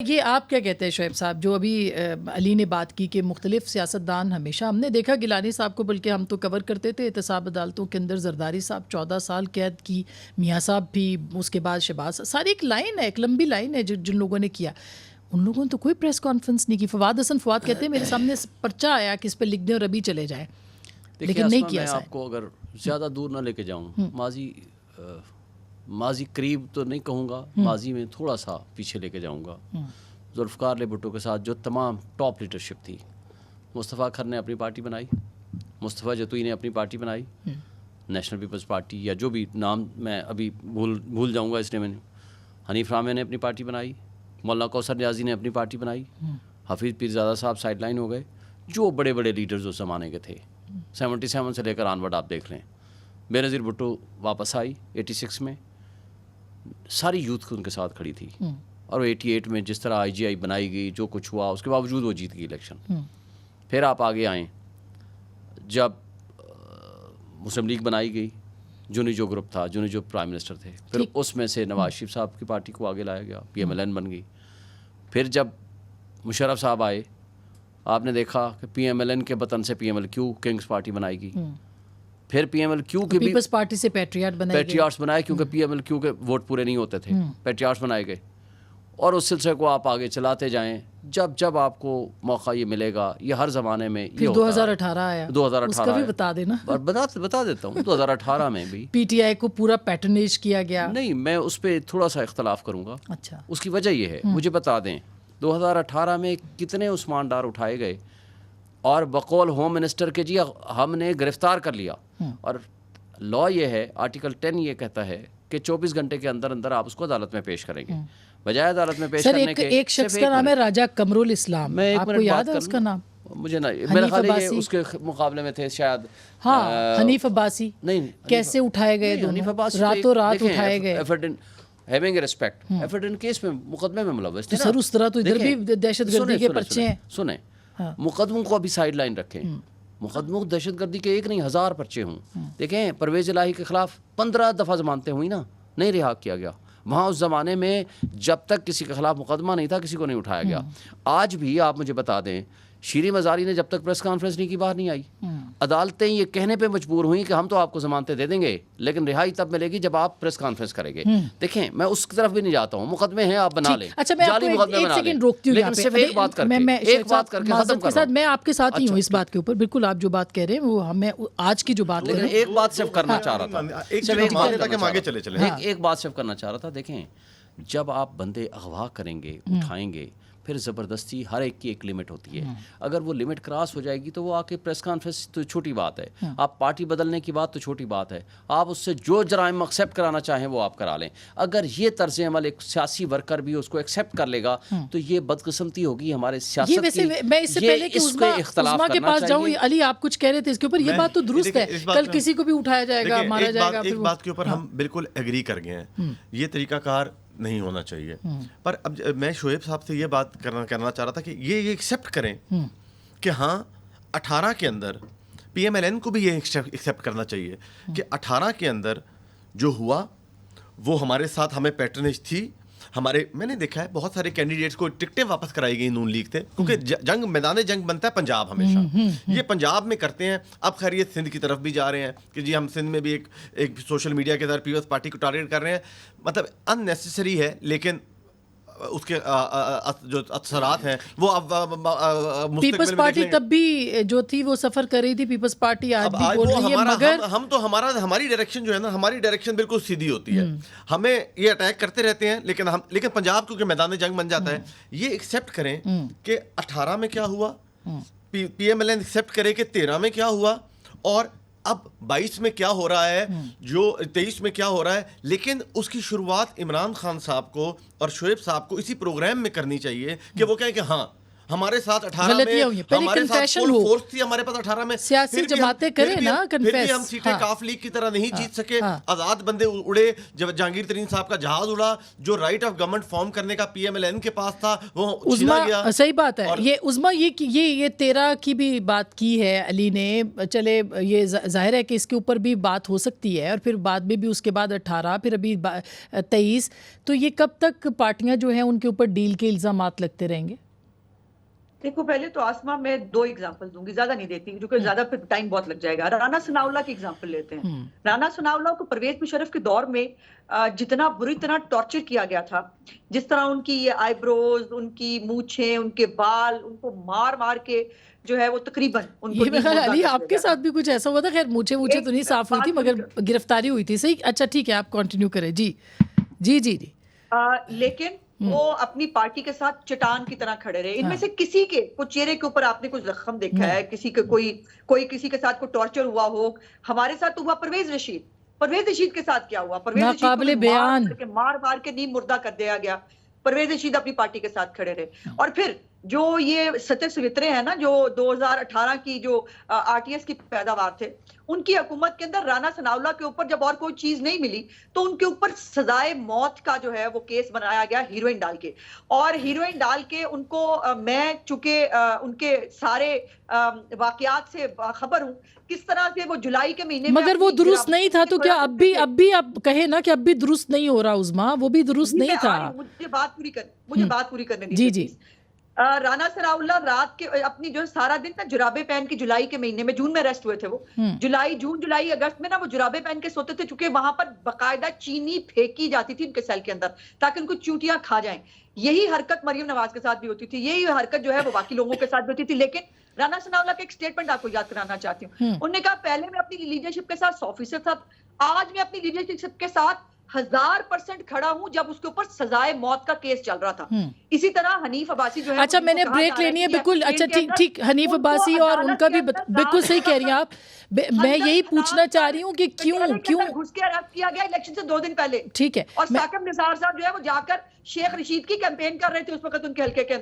یہ آپ کیا کہتے ہیں شعیب صاحب، جو ابھی علی نے بات کی کہ مختلف سیاستدان ہمیشہ ہم نے دیکھا گیلانی صاححب کو، بلکہ ہم تو کور کرتے تھے احتساب عدالتوں کے اندر، زرداری صاحب 14 سال قید کی، میاں صاحب بھی، اس کے بعد شہباز، ساری ایک لائن ہے، ایک لمبی لائن ہے جن لوگوں نے کیا. ان لوگوں نے تو کوئی پریس کانفرنس نہیں کی. فواد حسن فواد کہتے ہیں میرے سامنے پرچہ آیا کہ اس پہ لکھ دیں اور ابھی چلے جائیں، لیکن نہیں کیا. میں آپ کو اگر زیادہ دور نہ لے کے جاؤں، ماضی قریب تو نہیں کہوں گا، ماضی میں تھوڑا سا پیچھے لے کے جاؤں گا. ذوالفقار علی بھٹو کے ساتھ جو تمام ٹاپ لیڈرشپ تھی، مصطفیٰ کھر نے اپنی پارٹی بنائی، مصطفیٰ جتوئی نے اپنی پارٹی بنائی، نیشنل پیپلز پارٹی یا جو بھی نام میں ابھی بھول جاؤں گا اس نے، میں نے حنیف رامے نے اپنی پارٹی بنائی، مولانا کوثر نیازی نے اپنی پارٹی بنائی، حفیظ پیرزادہ صاحب سائڈ لائن ہو گئے. جو بڑے بڑے لیڈرز اس زمانے کے تھے 77 سے لے کر آنورڈ آپ دیکھ لیں. بے نظیر بھٹو واپس آئی 86 میں، ساری یوتھ ان کے ساتھ کھڑی تھی، اور 88 میں جس طرح IGI بنائی گئی، جو کچھ ہوا، اس کے باوجود وہ جیت گئی الیکشن. پھر آپ آگے آئیں، جب مسلم لیگ بنائی گئی، جونی جو گروپ تھا، جونی جو پرائم منسٹر تھے، پھر اس میں سے نواز شریف صاحب کی پارٹی کو آگے لایا گیا، PMLN بن گئی. پھر جب مشرف صاحب آئے، آپ نے دیکھا کہ PMLN کے بطن سے PMLQ کنگز پارٹی بنائی گئی. پھر PMLQ کے بھی پیپلز پارٹی سے پیٹریاٹس بنائے، کیونکہ PMLQ کے ووٹ پورے نہیں ہوتے تھے، پیٹریاٹس بنائے گئے. اور اس سلسلے کو آپ آگے چلاتے جائیں، جب آپ کو موقع یہ ملے گا. یہ ہر زمانے میں یہ ہوتا ہے. 2018 آیا، 2018 اس کا بھی بتا دینا. اور بتا دیتا ہوں 2018 میں بھی PTI کو پورا پیٹرنیج کیا گیا. نہیں، میں اس پہ تھوڑا سا اختلاف کروں گا. اچھا، اس کی وجہ یہ ہے، مجھے بتا دیں 2018 میں کتنے عثمان ڈار اٹھائے گئے، اور بقول ہوم منسٹر کے جی ہم نے گرفتار کر لیا. اور لا یہ ہے، آرٹیکل 10 یہ کہتا ہے کہ 24 گھنٹے کے اندر اندر آپ اس کو عدالت میں پیش کریں گے. بجائے عدالت میں پیش کرنے کے ایک شخص کا نام ہے راجہ قمرال اسلام، آپ کو یاد ہے اس کا نام؟ مجھے میرا خیال ہے اس کے مقابلے میں تھے شاید حنیف عباسی. نہیں، کیسے اٹھائے گئے دونوں، راتوں رات اٹھائے گئے. ہیونگ ریسپیکٹ، ایفرڈن کیس میں مقدمے میں ملوث تھے. سر اس طرح تو ادھر بھی دہشت گردی کے پرچے ہیں. سنیں، مقدموں کو ابھی سائڈ لائن رکھیں. مقدموں دہشت گردی کے 1 نہیں 1000 پرچے ہوں. دیکھیں پرویز الہی کے خلاف 15 دفعہ ضمانتیں ہوئی نا، نہیں رہا کیا گیا. وہاں اس زمانے میں جب تک کسی کے خلاف مقدمہ نہیں تھا، کسی کو نہیں اٹھایا گیا. آج بھی آپ مجھے بتا دیں، شیریں مزاری نے جب تک پریس کانفرنس نہیں کی، باہر نہیں آئی. عدالتیں یہ کہنے پہ مجبور ہوئیں کہ ہم تو آپ کو ضمانتیں دے دیں گے، لیکن رہائی تب ملے گی جب آپ پریس کانفرنس کریں گے. دیکھیں میں اس کی طرف بھی نہیں جاتا ہوں، مقدمے ہیں آپ بنا لیں. اچھا، میں آپ کو ایک سیکنڈ روکتی ہوں، لیکن صرف ایک بات کر کے ختم کر رہا ہوں. میں آپ کے ساتھ ہی ہوں اس بات کے اوپر، بالکل آپ جو بات کہہ رہے ہیں وہ ہمیں آج کی جو بات کر رہے ہیں. ایک بات صرف کرنا چاہ رہا تھا، ایک بات صرف کرنا چاہ رہا تھا. دیکھیں جب آپ بندے اغوا کریں گے، اٹھائیں گے، پھر زبردستی ہر ایک کی ایک لمٹ ہوتی ہے. اگر وہ لمٹ کراس ہو جائے گی تو وہ آ کے پریس کانفرنس تو چھوٹی بات ہے، آپ پارٹی بدلنے کی بات تو چھوٹی بات ہے، آپ اس سے جو جرائم ایکسیپٹ کرانا چاہیں وہ آپ کرا لیں. اگر یہ طرز عمل ایک سیاسی ورکر بھی اس کو ایکسیپٹ کر لے گا تو یہ بدقسمتی ہوگی ہمارے سیاست کی. میں اس سے پہلے کہ عثما کے پاس جاؤں، علی آپ کچھ کہہ رہے تھے اس کے اوپر، یہ بات تو درست ہے، کل کسی کو بھی اٹھایا جائے گا، مارا جائے گا. ایک بات کے اوپر ہم بالکل ایگری کر گئے ہیں، یہ طریقہ کار نہیں ہونا چاہیے. پر اب میں شعیب صاحب سے یہ بات کرنا چاہ رہا تھا کہ یہ ایکسیپٹ کریں کہ ہاں 18 کے اندر PMLN کو بھی یہ ایکسیپٹ کرنا چاہیے کہ 18 کے اندر جو ہوا وہ ہمارے ساتھ ہمیں پیٹرنیج تھی. میں نے دیکھا ہے بہت سارے کینڈیڈیٹس کو ٹکٹیں واپس کرائی گئی نون لیگ سے، کیونکہ میدان جنگ بنتا ہے پنجاب ہمیشہ، یہ پنجاب میں کرتے ہیں. اب خیر یہ سندھ کی طرف بھی جا رہے ہیں کہ جی ہم سندھ میں بھی ایک سوشل میڈیا کے ذریعے پیپلز پارٹی کو ٹارگیٹ کر رہے ہیں. مطلب ان نیسیسری ہے، لیکن اس کے جو اثرات ہیں وہ اب پیپلز پارٹی تب بھی جو تھی وہ سفر کر رہی تھی، پیپلز پارٹی آج بھی بول رہی ہے، مگر ہم تو ہماری ڈائریکشن جو ہے نا، ہماری ڈائریکشن بالکل سیدھی ہوتی ہے. ہمیں یہ اٹیک کرتے رہتے ہیں، لیکن پنجاب کیونکہ میدان جنگ بن جاتا ہے. یہ ایکسیپٹ کریں کہ 18 میں کیا ہوا، PMLN ایکسیپٹ کرے کہ 13 میں کیا ہوا، اور اب 22 میں کیا ہو رہا ہے، جو 23 میں کیا ہو رہا ہے. لیکن اس کی شروعات عمران خان صاحب کو اور شعیب صاحب کو اسی پروگرام میں کرنی چاہیے کہ وہ کہیں کہ ہاں ہمارے ساتھ 18 غلطیاں ہوئی میں ہیں، پہلے ہمارے ساتھ confession فل ہو۔ فورس تھی ہمارے پاس 18 میں، سیاسی پھر بھی ہم- جماعتیں کریں پھر بھی نا ہم- پھر بھی confess۔ ہم سیٹیں ہاں۔ کاف لیگ کی طرح نہیں جیت سکے، ہاں۔ آزاد بندے اڑے، جب جہانگیر ترین صاحب کا جہاز اڑا، جو رائٹ آف گورنمنٹ فارم کرنے کا پی ایم ایل این کے پاس تھا وہ چھینا گیا۔ عظما صحیح بات ہے، یہ عظما یہ 13 کی بھی بات کی ہے علی نے، چلے یہ ظاہر ہے کہ اس کے اوپر بھی بات ہو سکتی ہے، اور پھر بعد میں بھی اس کے بعد 18، پھر ابھی 23، تو یہ کب تک پارٹیاں جو ہیں ان کے اوپر ڈیل کے الزامات لگتے رہیں گے؟ دیکھو پہلے تو آسما میں 2 ایگزامپل دوں گی، زیادہ نہیں دیتی کیونکہ زیادہ پھر ٹائم بہت لگ جائے گا۔ رانا ثناءاللہ کی ایگزامپل لیتے ہیں۔ رانا ثناءاللہ کو پرویز مشرف کے دور میں جتنا بری طرح ٹارچر کیا گیا تھا، جس طرح ان کی یہ آئی بروز، ان کی مونچھیں، ان کے بال، ان کو مار مار کے جو ہے وہ تقریباً ان کو یہ میرا خیال علی آپ کے ساتھ بھی کچھ ایسا ہوا تھا، خیر مجھے تو نہیں صاف ہوئی تھی مگر گرفتاری ہوئی تھی، صحیح؟ اچھا ٹھیک ہے، آپ کنٹینیو کریں۔ جی جی جی جی۔ لیکن وہ اپنی پارٹی کے ساتھ چٹان کی طرح کھڑے رہے۔ ان میں سے کسی کے کوئی چہرے کے اوپر آپ نے کوئی زخم دیکھا ہے، کسی کے کوئی کسی کے ساتھ کوئی ٹارچر ہوا ہو؟ ہمارے ساتھ تو ہوا پرویز رشید کے ساتھ کیا ہوا؟ پرویز رشید ناقابل بیان، مار کر نہیں مردہ کر دیا گیا۔ پرویز رشید اپنی پارٹی کے ساتھ کھڑے رہے۔ اور پھر جو یہ سطح سوترے ہیں نا، جو 2018 کی جو آر ٹی ایس کی پیداوار تھے، ان کی حکومت کے اندر رانا ثناءاللہ کے اوپر جب اور کوئی چیز نہیں ملی تو ان کے اوپر سزائے موت کا جو ہے وہ کیس بنایا گیا ہیروئن ڈال کے، اور ہیروئن ڈال کے ان کو میں چونکہ ان کے سارے واقعات سے خبر ہوں کس طرح سے وہ جولائی کے مہینے میں، مگر وہ درست نہیں تھا، تو کیا اب بھی آپ کہیں نا کہ اب بھی درست نہیں ہو رہا عظما، وہ بھی درست نہیں تھا؟ مجھے بات پوری کرنے جی دیجیے۔ جی۔ رانا ثناءاللہ رات کے اپنی جو سارا دن نا جرابے پہن کے، جولائی کے مہینے میں، جون میں اریسٹ ہوئے تھے وہ، جولائی اگست میں نا وہ جرابے پہن کے سوتے تھے، چونکہ وہاں پر باقاعدہ چینی پھینکی جاتی تھی ان کے سیل کے اندر تاکہ ان کو چونٹیاں کھا جائیں۔ یہی حرکت مریم نواز کے ساتھ بھی ہوتی تھی، یہی حرکت جو ہے وہ باقی لوگوں کے ساتھ بھی ہوتی تھی۔ لیکن رانا ثناءاللہ کا ایک سٹیٹمنٹ آپ کو یاد کرانا چاہتی ہوں۔ انہوں نے کہا پہلے میں اپنی لیڈرشپ کے ساتھ 100% تھا، آج میں اپنی لیڈرشپ کے ساتھ 1000% کھڑا ہوں جب اس کے اوپر سزائے موت کا کیس چل رہا تھا۔ اسی طرح حنیف عباسی جو ہے، اچھا میں نے بریک لینی ہے، بالکل اچھا ٹھیک، حنیف عباسی اور ان کا بھی بالکل صحیح کہہ رہی ہیں آپ۔ میں یہی پوچھنا چاہ رہی ہوں کہ کیوں گھس کے اریسٹ کیا گیا الیکشن سے 2 دن پہلے، ٹھیک ہے، اور ثاقب نثار صاحب جو ہے وہ جا کر شیخ رشید کی کیمپین کر رہے تھے اس وقت ان کے حلقے کے